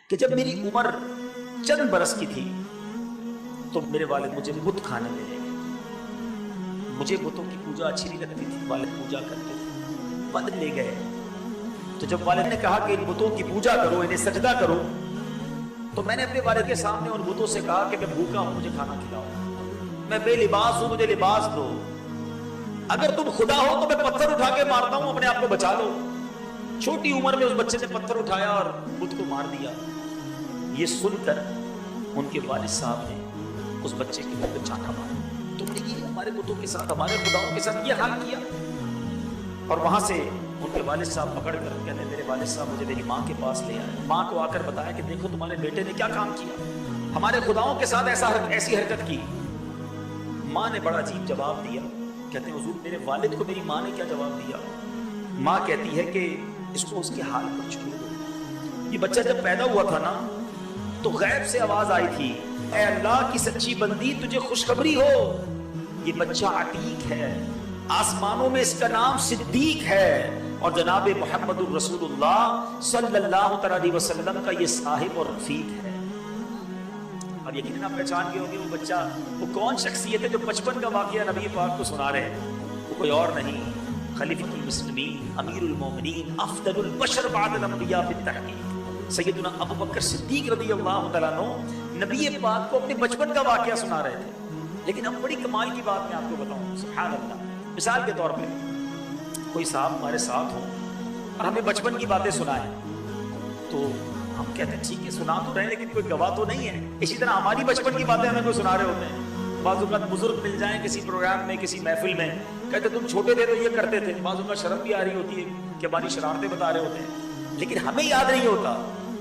کہ جب میری عمر چند برس کی تھی تو میرے والد مجھے بت کھانے میں لے گئے. مجھے بتوں کی پوجا اچھی نہیں لگتی تھی, والد پوجا کرتے تھے, بد لے گئے. تو جب والد نے کہا کہ ان بتوں کی پوجا کرو, انہیں سجدہ کرو, تو میں نے اپنے والد کے سامنے ان بتوں سے کہا کہ میں بھوکا ہوں, مجھے کھانا کھلاؤ, میں بے لباس ہوں, مجھے لباس دو, اگر تم خدا ہو تو میں پتھر اٹھا کے مارتا ہوں, اپنے آپ کو بچا لو. چھوٹی عمر میں اس بچے نے پتھر اٹھایا اور بت کو مار دیا. یہ سن کر ان کے والد صاحب نے اس بچے کے گھر پہ چانٹا مارا, تم نے یہ ہمارے بتوں کے ساتھ, ہمارے خداؤں کے ساتھ یہ حال کیا. اور وہاں سے ان کے والد صاحب پکڑ کر کہتے میرے والد صاحب مجھے میری ماں کے پاس لے آئے. ماں کو آ کر بتایا کہ دیکھو تمہارے بیٹے نے کیا کام کیا, ہمارے خداؤں کے ساتھ ایسی حرکت کی. ماں نے بڑا عجیب جواب دیا. کہتے ہیں حضور میرے والد کو میری ماں نے کیا جواب دیا. ماں کہتی ہے کہ اس کو اس کے حال پر چھوڑ دو. یہ بچہ جب پیدا ہوا تھا نا تو غیب سے آواز آئی تھی, اے اللہ کی سچی بندی تجھے خوشخبری ہو, یہ بچہ عتیق ہے, آسمانوں میں اس کا نام صدیق ہے, اور جناب محمد الرسول اللہ صلی اللہ علیہ وسلم کا یہ صاحب اور رفیق ہے. اب یقیناً آپ پہچان گئے ہوں گے وہ بچہ وہ کون شخصیت ہے جو بچپن کا واقعہ نبی پاک کو سنا رہے ہیں. وہ کوئی اور نہیں, خلیفۃ المسلمین, امیر المومنین, افضل البشر بعد الانبیاء بالتحقیق, سیدنا ابو بکر صدیق رضی اللہ تعالیٰ عنہ نبی پاک کو اپنے بچپن کا واقعہ سنا رہے تھے. لیکن اب بڑی کمال کی بات میں آپ کو بتاؤں, سبحان اللہ. مثال کے طور پہ کوئی صاحب ہمارے ساتھ ہوں اور ہمیں بچپن کی باتیں سنائیں تو ہم کہتے ہیں ٹھیک ہے سنا تو رہے لیکن کوئی گواہ تو نہیں ہے. اسی طرح ہماری بچپن کی باتیں ہمیں کوئی سنا رہے ہوتے ہیں. بعض اوقات بزرگ مل جائیں کسی پروگرام میں, کسی محفل میں, کہتے تم چھوٹے تھے تو یہ کرتے تھے. بعض اوقات شرم بھی آ رہی ہوتی ہے کہ ہماری شرارتیں بتا رہے ہوتے ہیں, لیکن ہمیں یاد نہیں ہوتا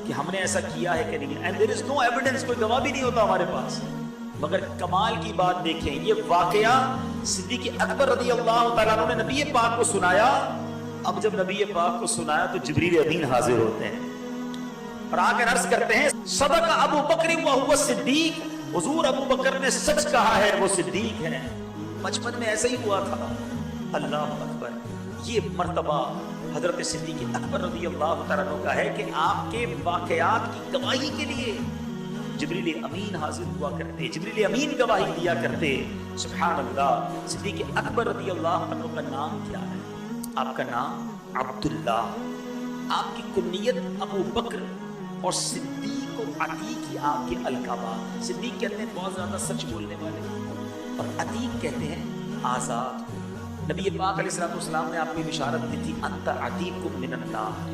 کہ ہم نے ایسا کیا ہے کہ نہیں. And there is know evidence, کوئی گواہ بھی نہیں ہوتا ہمارے پاس. مگر کمال کی بات دیکھیں, یہ واقعہ صدیق اکبر رضی اللہ تعالیٰ عنہ نے نبی پاک کو سنایا. اب جب نبی پاک کو سنایا تو جبریل امین حاضر ہوتے ہیں اور آ کر عرض کرتے ہیں صدق ابو بکر وہو صدیق, حضور ابو بکر نے سچ کہا ہے, وہ صدیق ہے. بچپن میں ایسا ہی ہوا تھا. اللہ اکبر. یہ مرتبہ حضرت صدیق اکبر رضی اللہ تعالیٰ عنہ کا ہے کہ آپ کے واقعات کی گواہی کے لیے جبریل امین حاضر ہوا کرتے, جبریل امین گواہی دیا کرتے. سبحان اللہ. صدیق اکبر رضی اللہ عنہ کا نام کیا ہے؟ آپ کا نام عبداللہ, آپ کی کنیت ابو بکر, اور صدیق و عتیق کی آپ کے القابات. صدیق کہتے ہیں بہت زیادہ سچ بولنے والے, اور عتیق کہتے ہیں آزاد. نبی پاک علیہ السلام نے آپ کو بشارت دی تھی انت عتیق من النار,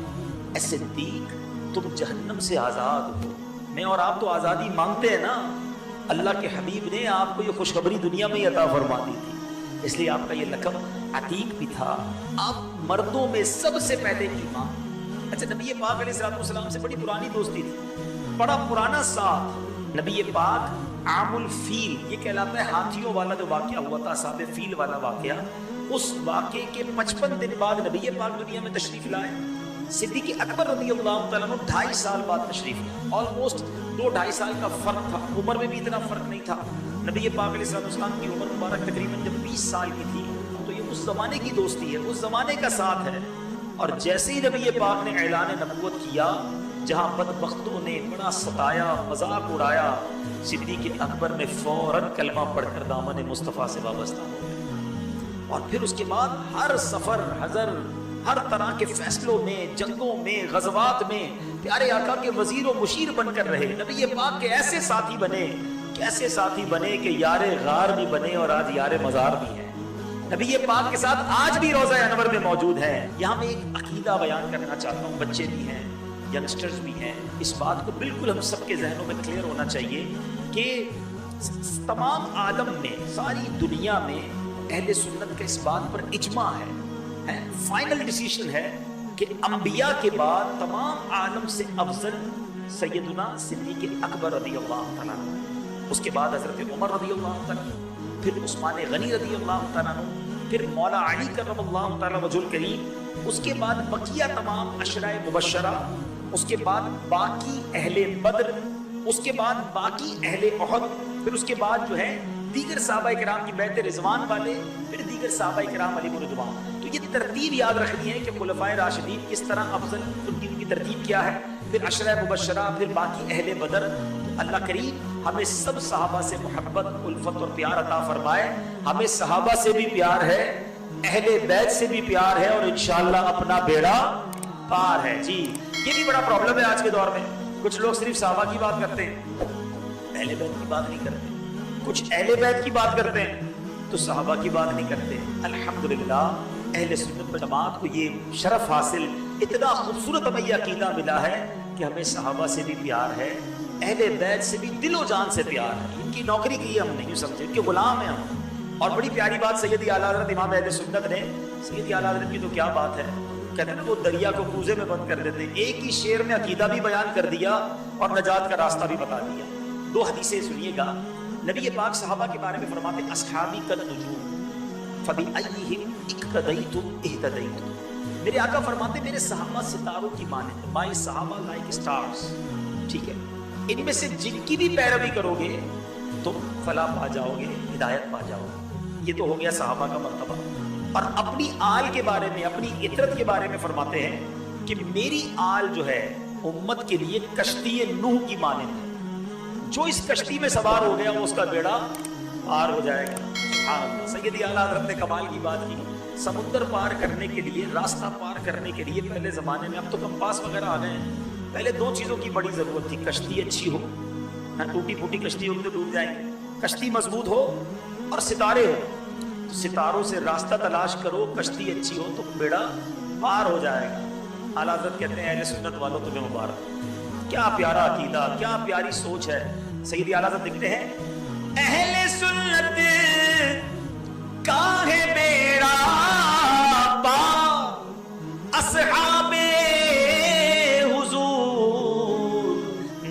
اے صدیق تم جہنم سے آزاد ہو. میں اور آپ تو آزادی مانگتے ہیں نا, اللہ کے حبیب نے آپ کو یہ خوشخبری دنیا میں عطا فرما دی تھی, اس لیے آپ کا یہ لقب عتیق بھی تھا. آپ مردوں میں سب سے پہلے ایمان. اچھا, نبی پاک علیہ السلام سے بڑی پرانی دوستی تھی, بڑا پرانا ساتھ. نبی پاک عام الفیل, یہ کہلاتا ہے ہاتھیوں والا جو واقعہ ہوا تھا, اصحاب فیل والا واقعہ, اس واقعے کے 55 دن بعد نبی پاک دنیا میں تشریف لائے. صدیق اکبر رضی اللہ تعالیٰ عنہ 2.5 سال بعد تشریف لائے. آلموسٹ 2-2.5 سال کا فرق تھا, عمر میں بھی اتنا فرق نہیں تھا. نبی پاک علیہ السلام کی عمر مبارک تقریباً جب 20 سال کی تھی تو یہ اس زمانے کی دوستی ہے, اس زمانے کا ساتھ ہے. اور جیسے ہی نبی پاک نے اعلان نبوت کیا, جہاں بدبختوں نے بڑا ستایا, مذاق اڑایا, صدیق اکبر نے فوراً کلمہ پڑھ کر دامن مصطفیٰ سے وابستہ ہو گئے. اور پھر اس کے بعد ہر سفر حضر, ہر طرح کے فیصلوں میں, جنگوں میں, غزوات میں پیارے آقا کے وزیر و مشیر بن کر رہے. نبی پاک کے ایسے ساتھی بنے, کیسے ساتھی بنے کہ یار غار بھی بنے اور آج یار مزار بھی ہیں. نبی پاک کے ساتھ آج بھی روضہ انور میں موجود ہیں. یہاں میں ایک عقیدہ بیان کرنا چاہتا ہوں, بچے بھی ہیں, ینگسٹرز بھی ہیں, اس بات کو بالکل ہم سب کے ذہنوں میں کلیئر ہونا چاہیے کہ تمام عالم میں, ساری دنیا میں اہل سنت کا اس بات پر اجماع ہے, فائنل ڈیسیشن ہے کہ انبیاء کے بعد تمام عالم سے افضل سیدنا صدیق اکبر رضی اللہ تعالیٰ عنہ, اس کے بعد حضرت عمر رضی اللہ تعالیٰ عنہ, پھر عثمان غنی رضی اللہ تعالیٰ عنہ, پھر مولا علی کرم اللہ تعالیٰ وجہ الکریم, اس کے بعد بقیہ تمام عشرہ مبشرہ, اس کے بعد باقی اہل بدر, اس کے بعد باقی اہل احد, پھر اس کے بعد جو ہے دیگر صحابہ کرام کی بیعت رضوان والے, پھر دیگر صحابہ کرام علیہ رضوان. تو یہ ترتیب یاد رکھنی ہے کہ خلفائے راشدین کس طرح افضل, ان کی ترتیب کیا ہے. پھر عشرہ مبشرہ، پھر باقی اہل بدر. اللہ کریم ہمیں سب صحابہ سے محبت، الفت اور پیار عطا فرمائے. ہمیں صحابہ سے بھی پیار ہے، اہل بیت سے بھی پیار ہے، اور انشاءاللہ اپنا بیڑا پار ہے. جی یہ بھی بڑا پرابلم ہے آج کے دور میں. کچھ لوگ صرف صحابہ کی بات کرتے ہیں، اہل بیت کی بات نہیں کرتے. کچھ اہل بیت کی بات کرتے ہیں تو صحابہ کی بات نہیں کرتے. الحمدللہ اہل سنت جماعت کو یہ شرف حاصل، اتنا خوبصورت ہمیں یہ عقیدہ ملا ہے کہ ہمیں صحابہ سے بھی پیار ہے، اہل بیت سے بھی دل و جان سے پیار ہے. ان کی نوکری کی ہم نہیں سمجھے، ان کے غلام ہیں ہم. اور بڑی پیاری بات سیدی اعلیٰ حضرت امام اہل سنت نے، سیدی اعلیٰ حضرت کی تو کیا بات ہے، کہتے ہیں نا وہ دریا کو کوزے میں بند کر دیتے. ایک ہی شعر میں عقیدہ بھی بیان کر دیا اور نجات کا راستہ بھی بتا دیا. 2 حدیثیں سنیے گا. نبی پاک صحابہ کے بارے میں فرماتے ہیں اصحابی کالنجوم فبأیہم اقتدیتم اہتدیتم. میرے آقا فرماتے ہیں میرے صحابہ ستاروں کی مانند، مائی صحابہ لائک اسٹارز. ٹھیک ہے، ان میں سے جن کی بھی پیروی کرو گے تو فلاح پا جاؤ گے، ہدایت پا جاؤ گے. یہ تو ہو گیا صحابہ کا مرتبہ. اور اپنی آل کے بارے میں، اپنی عطرت کے بارے میں فرماتے ہیں کہ میری آل جو ہے امت کے لیے کشتی نوح کی مانند ہے. جو اس کشتی میں سوار ہو گیا وہ اس کا بیڑا پار ہو جائے گا. سبحان اللہ. سیدی اعلیٰ حضرت نے کمال کی بات کی. سمندر پار کرنے کے لیے، راستہ پار کرنے کے لیے پہلے زمانے میں، اب تو کمپاس وغیرہ آ گئے ہیں، پہلے 2 چیزوں کی بڑی ضرورت تھی. کشتی اچھی ہو، ٹوٹی پھوٹی کشتی ہوگی تو ڈوب جائیں گے. کشتی مضبوط ہو اور ستارے ہو. ستاروں سے راستہ تلاش کرو، کشتی اچھی ہو تو بیڑا پار ہو جائے گا. اعلیٰ حضرت کہتے ہیں اہل سنت والوں تمہیں مبارک. کیا پیارا عقیدہ، کیا پیاری سوچ ہے. سیدی اعلیٰ حضرت لکھتے ہیں اہل سنت کا ہے بیڑا پار، اصحاب حضور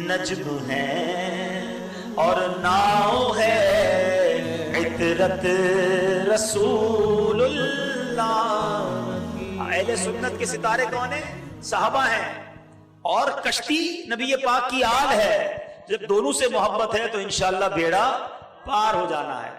نجم ہے اور ناؤ ہے عطرت رسول اللہ. اہل سنت کے ستارے کون ہیں؟ صحابہ ہیں، اور کشتی نبی پاک کی آل ہے. جب دونوں سے محبت ہے تو انشاءاللہ بیڑا پار ہو جانا ہے.